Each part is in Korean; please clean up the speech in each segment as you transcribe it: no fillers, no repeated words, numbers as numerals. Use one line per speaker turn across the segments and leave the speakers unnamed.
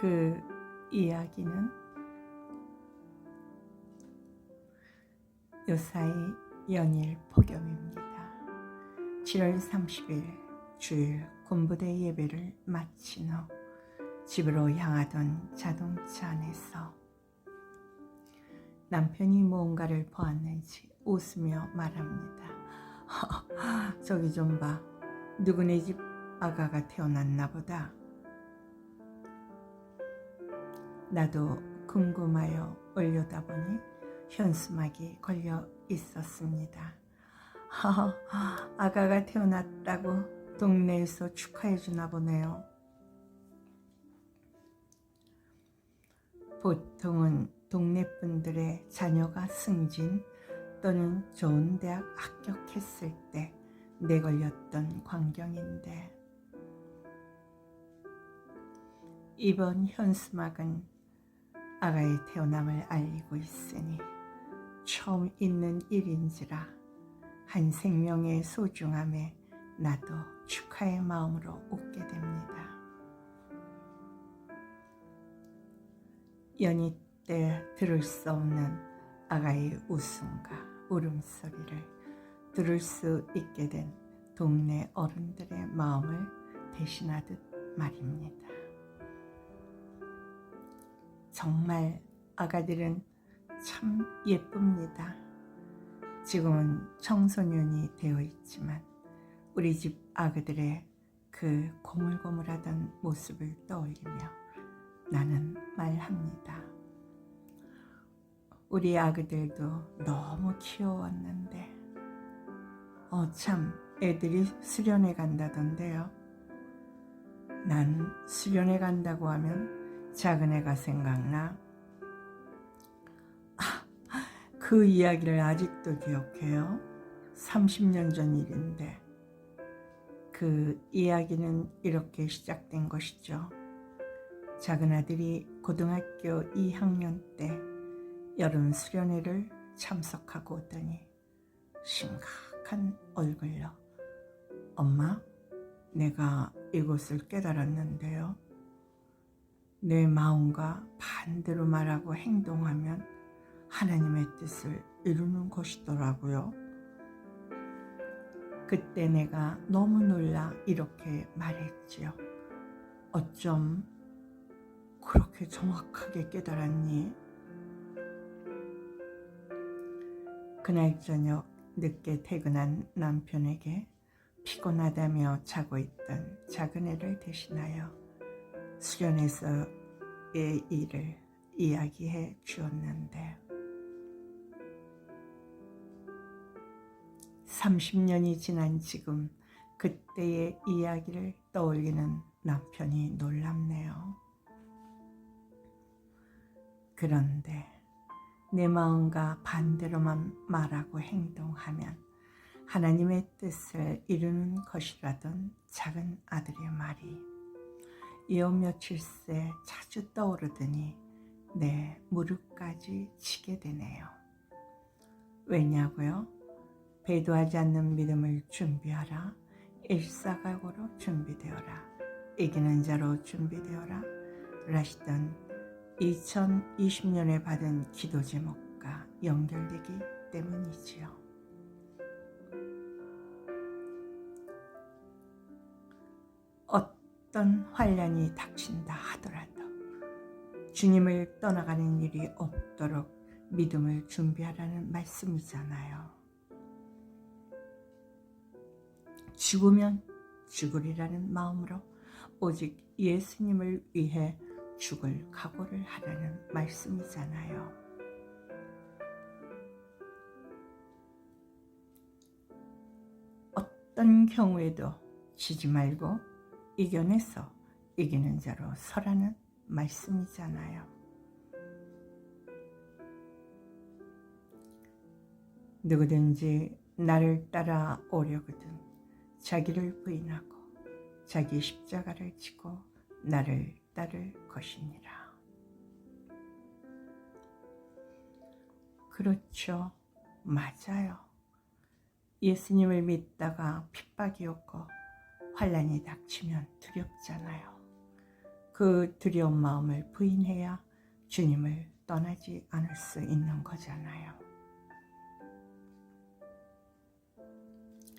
그 이야기는 요사이 연일 폭염입니다. 7월 30일 주일 군부대 예배를 마친 후 집으로 향하던 자동차 안에서 남편이 무언가를 보았는지 웃으며 말합니다. 저기 좀 봐. 누구네 집 아가가 태어났나 보다. 나도 궁금하여 올려다보니 현수막이 걸려 있었습니다. 아가가 태어났다고 동네에서 축하해 주나 보네요. 보통은 동네 분들의 자녀가 승진 또는 좋은 대학 합격했을 때 내걸렸던 광경인데, 이번 현수막은 아가의 태어남을 알리고 있으니 처음 있는 일인지라 한 생명의 소중함에 나도 축하의 마음으로 웃게 됩니다. 연희 때 들을 수 없는 아가의 웃음과 울음소리를 들을 수 있게 된 동네 어른들의 마음을 대신하듯 말입니다. 정말 아가들은 참 예쁩니다. 지금은 청소년이 되어 있지만 우리 집 아그들의 그 고물고물하던 모습을 떠올리며 나는 말합니다. 우리 아그들도 너무 귀여웠는데 참 애들이 수련회 간다던데요. 난 수련회 간다고 하면 작은 애가 생각나. 그 이야기를 아직도 기억해요. 30년 전 일인데 그 이야기는 이렇게 시작된 것이죠. 작은 아들이 고등학교 2학년 때 여름 수련회를 참석하고 오더니 심각한 얼굴로 엄마, 내가 이것을 깨달았는데요. 내 마음과 반대로 말하고 행동하면 하나님의 뜻을 이루는 것이더라고요. 그때 내가 너무 놀라 이렇게 말했지요. 어쩜 그렇게 정확하게 깨달았니? 그날 저녁 늦게 퇴근한 남편에게 피곤하다며 자고 있던 작은 애를 대신하여 수련회에서의 일을 이야기해 주었는데 30년이 지난 지금 그때의 이야기를 떠올리는 남편이 놀랍네요. 그런데 내 마음과 반대로만 말하고 행동하면 하나님의 뜻을 이루는 것이라던 작은 아들의 말이 요 며칠 새 자주 떠오르더니 내 무릎까지 치게 되네요. 왜냐고요? 배도하지 않는 믿음을 준비하라. 일사각오로 준비되어라. 이기는 자로 준비되어라. 라시던 2020년에 받은 기도 제목과 연결되기 때문이지요. 어떤 환난이 닥친다 하더라도 주님을 떠나가는 일이 없도록 믿음을 준비하라는 말씀이잖아요. 죽으면 죽으리라는 마음으로 오직 예수님을 위해 죽을 각오를 하라는 말씀이잖아요. 어떤 경우에도 지지 말고 이겨내서 이기는 자로 서라는 말씀이잖아요. 누구든지 나를 따라 오려거든 자기를 부인하고 자기 십자가를 지고 나를 따를 것이니라. 그렇죠. 맞아요. 예수님을 믿다가 핍박이 오고 환난이 닥치면 두렵잖아요. 그 그 두려운 마음을 부인해야 주님을 떠나지 않을 수 있는 거잖아요.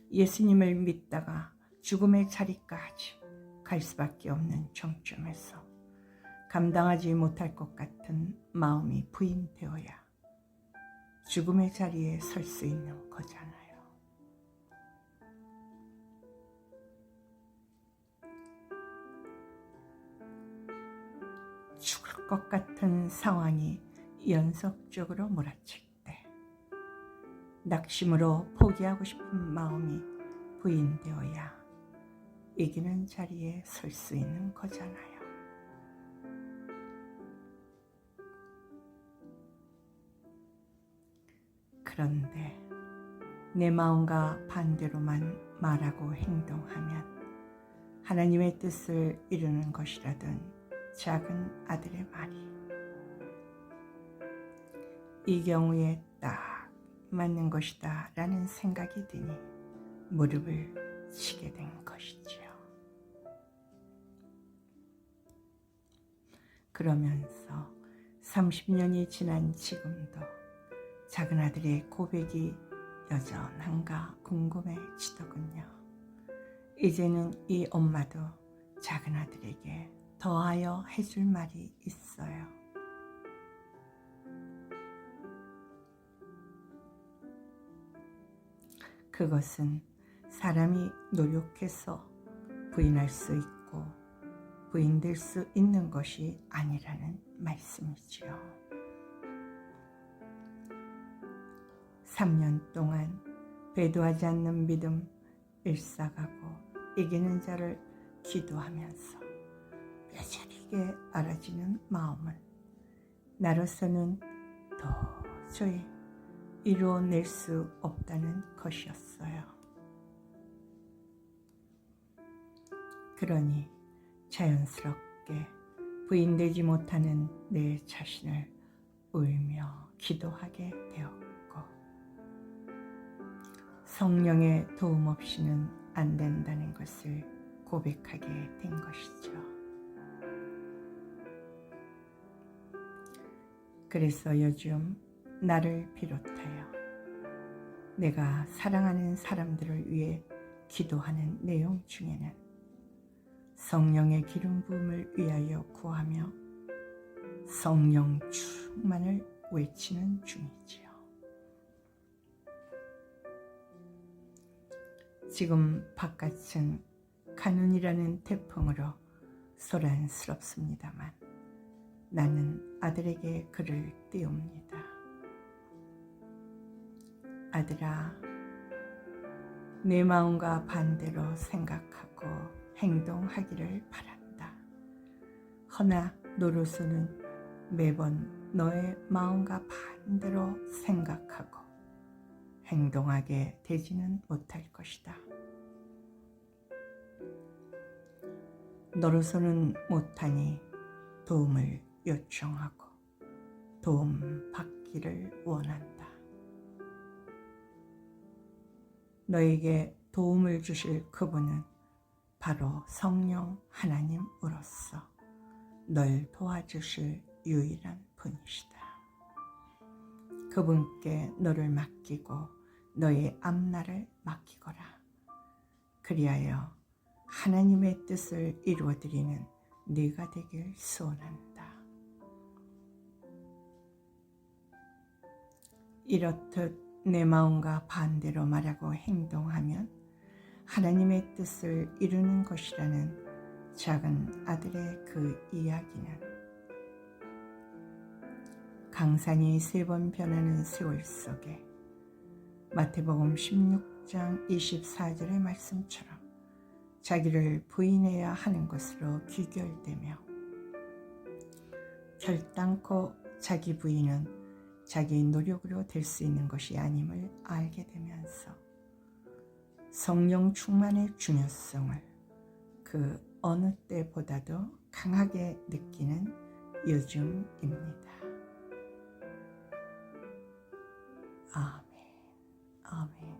예수님을 믿다가 죽음의 자리까지 갈 수밖에 없는 정점에서 감당하지 못할 것 같은 마음이 부인되어야 죽음의 자리에 설 수 있는 거잖아요. 죽을 것 같은 상황이 연속적으로 몰아칠 때 낙심으로 포기하고 싶은 마음이 부인되어야 이기는 자리에 설 수 있는 거잖아요. 그런데 내 마음과 반대로만 말하고 행동하면 하나님의 뜻을 이루는 것이라던 작은 아들의 말이 이 경우에 딱 맞는 것이다 라는 생각이 드니 무릎을 치게 된 것이지요. 그러면서 30년이 지난 지금도 작은 아들의 고백이 여전한가 궁금해지더군요. 이제는 이 엄마도 작은 아들에게 더하여 해줄 말이 있어요. 그것은 사람이 노력해서 부인할 수 있고 부인될 수 있는 것이 아니라는 말씀이지요. 3년 동안 배도하지 않는 믿음 일사가고 이기는 자를 기도하면서 뼈저리게 알아지는 마음은 나로서는 도저히 이루어낼 수 없다는 것이었어요. 그러니 자연스럽게 부인되지 못하는 내 자신을 울며 기도하게 되었고 성령의 도움 없이는 안 된다는 것을 고백하게 된 것이죠. 그래서 요즘 나를 비롯하여 내가 사랑하는 사람들을 위해 기도하는 내용 중에는 성령의 기름 부음을 위하여 구하며 성령 충만을 외치는 중이지요. 지금 바깥은 가눈이라는 태풍으로 소란스럽습니다만 나는 아들에게 글을 띄웁니다. 아들아, 내 마음과 반대로 생각하고 행동하기를 바란다. 허나 노로서는 매번 너의 마음과 반대로 생각하고 행동하게 되지는 못할 것이다. 너로서는 못하니 도움을 요청하고 도움 받기를 원한다. 너에게 도움을 주실 그분은 바로 성령 하나님으로서 널 도와주실 유일한 분이시다. 그분께 너를 맡기고 너의 앞날을 맡기거라. 그리하여 하나님의 뜻을 이루어드리는 네가 되길 소원한다. 이렇듯 내 마음과 반대로 말하고 행동하면 하나님의 뜻을 이루는 것이라는 작은 아들의 그 이야기는 강산이 3번 변하는 세월 속에 마태복음 16장 24절의 말씀처럼 자기를 부인해야 하는 것으로 귀결되며 결단코 자기 부인은 자기 노력으로 될 수 있는 것이 아님을 알게 되면서 성령 충만의 중요성을 그 어느 때보다도 강하게 느끼는 요즘입니다. 아멘, 아멘.